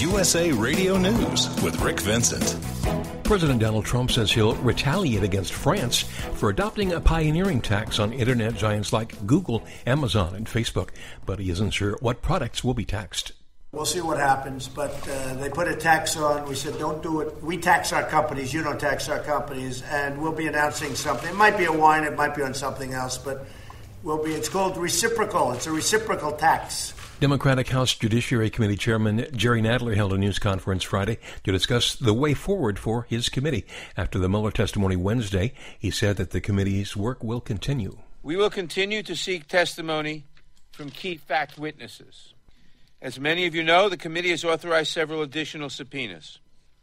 USA Radio News with Rick Vincent. President Donald Trump says he'll retaliate against France for adopting a pioneering tax on internet giants like Google, Amazon, and Facebook, but he isn't sure what products will be taxed. We'll see what happens, but they put a tax on. We said, don't do it. We tax our companies. You don't tax our companies. And we'll be announcing something. It might be a wine. It might be on something else, but it's called reciprocal. It's a reciprocal tax. Democratic House Judiciary Committee Chairman Jerry Nadler held a news conference Friday to discuss the way forward for his committee. After the Mueller testimony Wednesday, he said that the committee's work will continue. We will continue to seek testimony from key fact witnesses. As many of you know, the committee has authorized several additional subpoenas.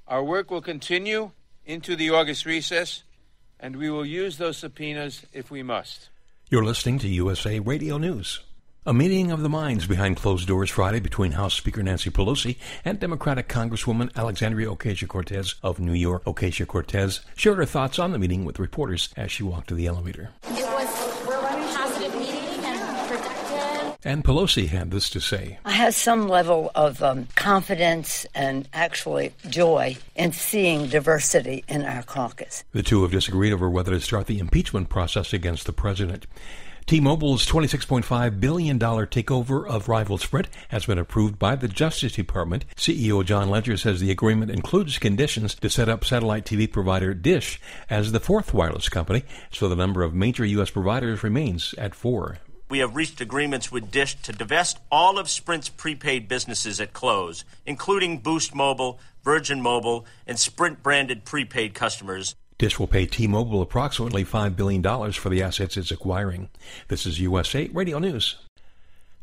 Our work will continue into the August recess, and we will use those subpoenas if we must. You're listening to USA Radio News. A meeting of the minds behind closed doors Friday between House Speaker Nancy Pelosi and Democratic Congresswoman Alexandria Ocasio-Cortez of New York. Ocasio-Cortez shared her thoughts on the meeting with reporters as she walked to the elevator. It was a positive meeting and productive. And Pelosi had this to say. I have some level of confidence and actually joy in seeing diversity in our caucus. The two have disagreed over whether to start the impeachment process against the president. T-Mobile's $26.5 billion takeover of rival Sprint has been approved by the Justice Department. CEO John Ledger says the agreement includes conditions to set up satellite TV provider Dish as the fourth wireless company, so the number of major U.S. providers remains at 4. We have reached agreements with Dish to divest all of Sprint's prepaid businesses at close, including Boost Mobile, Virgin Mobile, and Sprint-branded prepaid customers. Dish will pay T-Mobile approximately $5 billion for the assets it's acquiring. This is USA Radio News.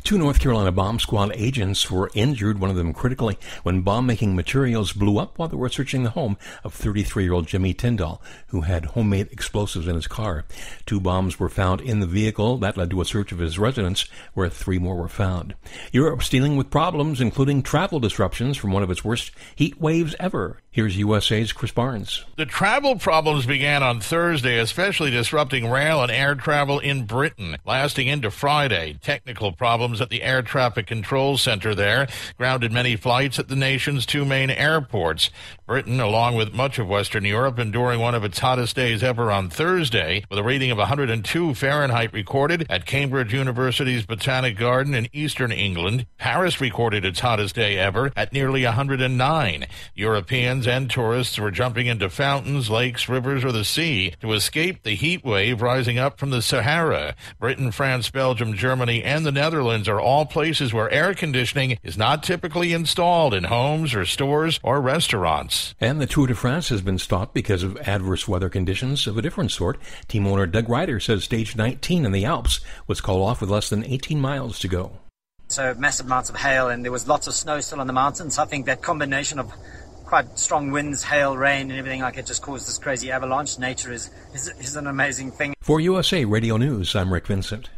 2 North Carolina bomb squad agents were injured, one of them critically, when bomb-making materials blew up while they were searching the home of 33-year-old Jimmy Tyndall, who had homemade explosives in his car. 2 bombs were found in the vehicle. That led to a search of his residence, where 3 more were found. Europe's dealing with problems, including travel disruptions from one of its worst heat waves ever. Here's USA's Chris Barnes. The travel problems began on Thursday, especially disrupting rail and air travel in Britain, lasting into Friday. Technical problems at the Air Traffic Control Center there grounded many flights at the nation's 2 main airports. Britain, along with much of Western Europe, enduring one of its hottest days ever on Thursday, with a reading of 102 Fahrenheit recorded at Cambridge University's Botanic Garden in eastern England. Paris recorded its hottest day ever at nearly 109. Europeans and tourists were jumping into fountains, lakes, rivers, or the sea to escape the heat wave rising up from the Sahara. Britain, France, Belgium, Germany, and the Netherlands are all places where air conditioning is not typically installed in homes or stores or restaurants. And the Tour de France has been stopped because of adverse weather conditions of a different sort. Team owner Doug Ryder says stage 19 in the Alps was called off with less than 18 miles to go. So massive amounts of hail, and there was lots of snow still on the mountains. I think that combination of quite strong winds, hail, rain, and everything like it just caused this crazy avalanche. Nature is an amazing thing. For USA Radio News, I'm Rick Vincent.